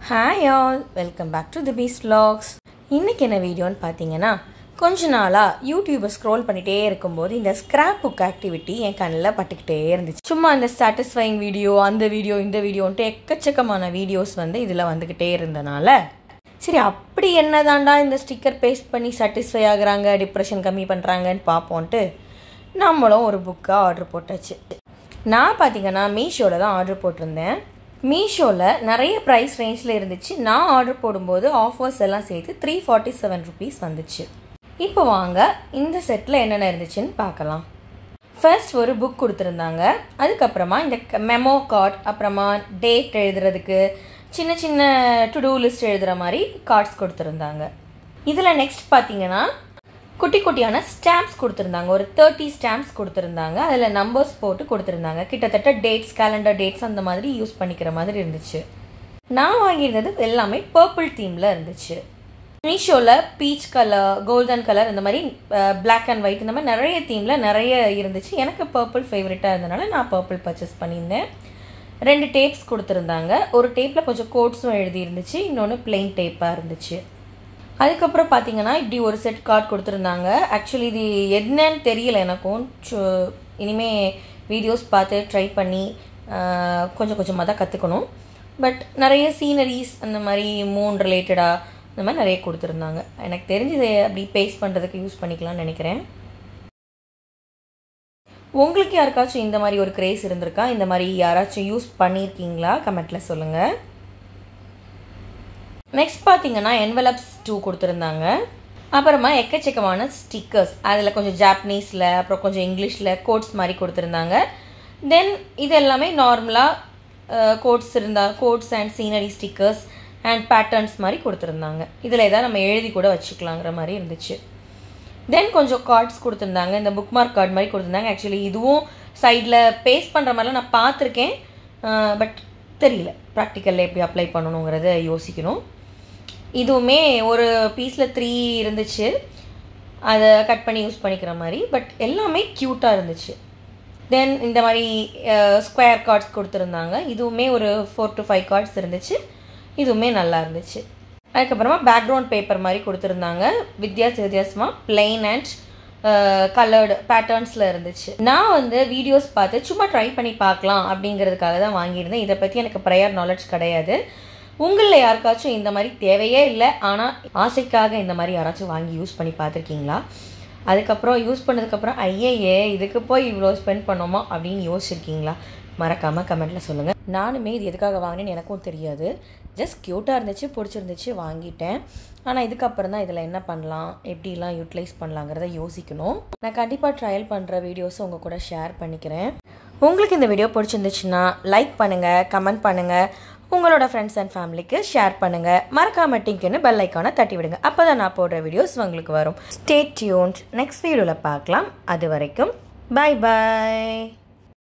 Hi all, welcome back to the Beast Vlogs. இன்னைக்கு என்ன வீடியோன்னு பார்த்தீங்கன்னா கொஞ்ச நாளாக யூடியூபை ஸ்க்ரோல் பண்ணிகிட்டே இருக்கும்போது இந்த ஸ்க்ராப் புக் ஆக்டிவிட்டி என் கண்ணில் பட்டுக்கிட்டே இருந்துச்சு. சும்மா இந்த சாட்டிஸ்ஃபைங் வீடியோ அந்த வீடியோ இந்த வீடியோன்ட்டு எக்கச்சக்கமான வீடியோஸ் வந்துக்கிட்டே இருந்தனால சரி அப்படி என்னதாண்டா இந்த ஸ்டிக்கர் பேஸ்ட் பண்ணி சாட்டிஸ்ஃபை ஆகுறாங்க டிப்ரெஷன் கம்மி பண்ணுறாங்கன்னு பார்ப்போன்ட்டு நம்மளும் ஒரு புக்கை ஆர்டர் போட்டாச்சு. நான் பார்த்தீங்கன்னா மீஷோவில் தான் ஆர்டர் போட்டிருந்தேன். மீஷோவில் நிறைய ப்ரைஸ் ரேஞ்சில் இருந்துச்சு. நான் ஆர்டர் போடும்போது ஆஃபர்ஸ் எல்லாம் சேர்த்து 347 rupees வந்துச்சு. இப்போ வாங்க இந்த செட்டில் என்னென்ன இருந்துச்சுன்னு பார்க்கலாம். ஃபர்ஸ்ட் ஒரு புக் கொடுத்துருந்தாங்க. அதுக்கப்புறமா இந்த மெமோ கார்ட், அப்புறமா டேட் எழுதுறதுக்கு சின்ன சின்ன டு டூ லிஸ்ட் எழுதுகிற மாதிரி கார்ட்ஸ் கொடுத்துருந்தாங்க. இதில் நெக்ஸ்ட் பார்த்தீங்கன்னா குட்டி குட்டியான ஸ்டாம்ப்ஸ் கொடுத்துருந்தாங்க. ஒரு 30 ஸ்டாம்ப்ஸ் கொடுத்துருந்தாங்க. அதில் நம்பர்ஸ் போட்டு கொடுத்துருந்தாங்க. கிட்டத்தட்ட டேட்ஸ், கேலண்டர் டேட்ஸ் அந்த மாதிரி யூஸ் பண்ணிக்கிற மாதிரி இருந்துச்சு. நான் வாங்கியிருந்தது எல்லாமே பர்பிள் தீமில் இருந்துச்சு. மீஷோவில் பீச் கலர், கோல்டன் கலர், இந்த மாதிரி பிளாக் அண்ட் ஒயிட், இந்த மாதிரி நிறைய தீமில் நிறைய இருந்துச்சு. எனக்கு பர்பிள் ஃபேவரட்டாக இருந்தனால நான் பர்பிள் பர்ச்சேஸ் பண்ணியிருந்தேன். 2 டேப்ஸ் கொடுத்துருந்தாங்க. ஒரு டேப்பில் கொஞ்சம் கோட்ஸும் எழுதி இருந்துச்சு, இன்னொன்று பிளெயின் டேப்பாக இருந்துச்சு. அதுக்கப்புறம் பார்த்தீங்கன்னா இப்படி ஒரு செட் கார்டு கொடுத்துருந்தாங்க. ஆக்சுவலி இது என்னன்னு தெரியல எனக்கும். இனிமேல் வீடியோஸ் பார்த்து ட்ரை பண்ணி கொஞ்சம் கொஞ்சமாக தான் கற்றுக்கணும். பட் நிறைய சீனரிஸ் அந்த மாதிரி மூன் ரிலேட்டடாக அந்த மாதிரி நிறைய கொடுத்துருந்தாங்க. எனக்கு தெரிஞ்சது அப்படி பேஸ்ட் பண்ணுறதுக்கு யூஸ் பண்ணிக்கலாம்னு நினைக்கிறேன். உங்களுக்கு யாருக்காச்சும் இந்த மாதிரி ஒரு கிரேஸ் இருந்திருக்கா? இந்த மாதிரி யாராச்சும் யூஸ் பண்ணியிருக்கீங்களா? கமெண்ட்டில் சொல்லுங்கள். நெக்ஸ்ட் பார்த்தீங்கன்னா என்வலப்ஸ் 2 கொடுத்துருந்தாங்க. அப்புறமா எக்கச்சக்கமான ஸ்டிக்கர்ஸ், அதில் கொஞ்சம் ஜாப்பனீஸில் அப்புறம் கொஞ்சம் இங்கிலீஷில் கோட்ஸ் மாதிரி கொடுத்துருந்தாங்க. தென் இது எல்லாமே நார்மலாக gods and scenery stickers and patterns மாதிரி கொடுத்துருந்தாங்க. இதில் எதாவது நம்ம எழுதி கூட வச்சுக்கலாங்கிற மாதிரி இருந்துச்சு. தென் கொஞ்சம் கார்ட்ஸ் கொடுத்துருந்தாங்க. இந்த புக் மார்க் கார்டு மாதிரி கொடுத்துருந்தாங்க. ஆக்சுவலி இதுவும் சைடில் பேஸ்ட் பண்ணுற மாதிரிலாம் நான் பார்த்துருக்கேன். பட் தெரியல ப்ராக்டிக்கலில் எப்படி அப்ளை பண்ணணுங்கிறத யோசிக்கணும். இதுவுமே ஒரு பீஸில் 3 இருந்துச்சு. அதை கட் பண்ணி யூஸ் பண்ணிக்கிற மாதிரி. பட் எல்லாமே க்யூட்டாக இருந்துச்சு. தென் இந்த மாதிரி ஸ்கொயர் கார்ட்ஸ் கொடுத்துருந்தாங்க. இதுவுமே ஒரு 4 to 5 கார்ட்ஸ் இருந்துச்சு. இதுவுமே நல்லா இருந்துச்சு. அதுக்கப்புறமா பேக்ரவுண்ட் பேப்பர் மாதிரி கொடுத்துருந்தாங்க. வித்தியாசமாக பிளெயின் அண்ட் கலர்டு பேட்டர்ன்ஸில் இருந்துச்சு. நான் வீடியோஸ் பார்த்து சும்மா ட்ரை பண்ணி பார்க்கலாம் அப்படிங்கிறதுக்காக தான் வாங்கியிருந்தேன். இதை பற்றி எனக்கு ப்ரையர் நாலேஜ் கிடையாது. உங்களில் யாருக்காச்சும் இந்த மாதிரி தேவையே இல்லை, ஆனால் ஆசைக்காக இந்த மாதிரி யாராச்சும் வாங்கி யூஸ் பண்ணி பார்த்துருக்கீங்களா? அதுக்கப்புறம் யூஸ் பண்ணதுக்கப்புறம் ஐயே இதுக்கு போய் இவ்வளோ ஸ்பெண்ட் பண்ணோமா அப்படின்னு யோசிச்சிருக்கீங்களா? மறக்காமல் கமெண்ட்டில் சொல்லுங்கள். நானுமே இது எதுக்காக வாங்கினேன்னு எனக்கும் தெரியாது. ஜஸ்ட் க்யூட்டாக இருந்துச்சு, பிடிச்சிருந்துச்சு, வாங்கிட்டேன். ஆனால் இதுக்கப்புறம் தான் இதில் என்ன பண்ணலாம், எப்படிலாம் யூட்டிலைஸ் பண்ணலாங்கிறத யோசிக்கணும். நான் கண்டிப்பாக ட்ரையல் பண்ணுற வீடியோஸை உங்கள் கூட ஷேர் பண்ணிக்கிறேன். உங்களுக்கு இந்த வீடியோ பிடிச்சிருந்துச்சுன்னா லைக் பண்ணுங்கள், கமெண்ட் பண்ணுங்கள், உங்களோட ஃப்ரெண்ட்ஸ் அண்ட் ஃபேமிலிக்கு ஷேர் பண்ணுங்கள். மறக்காம டிங்க்னு பெல் ஐக்கானை தட்டி விடுங்க. அப்போ தான் நான் போடுற வீடியோஸ் உங்களுக்கு வரும். Stay tuned. நெக்ஸ்ட் வீடியோவில் பார்க்கலாம். அது வரைக்கும் பை பாய்.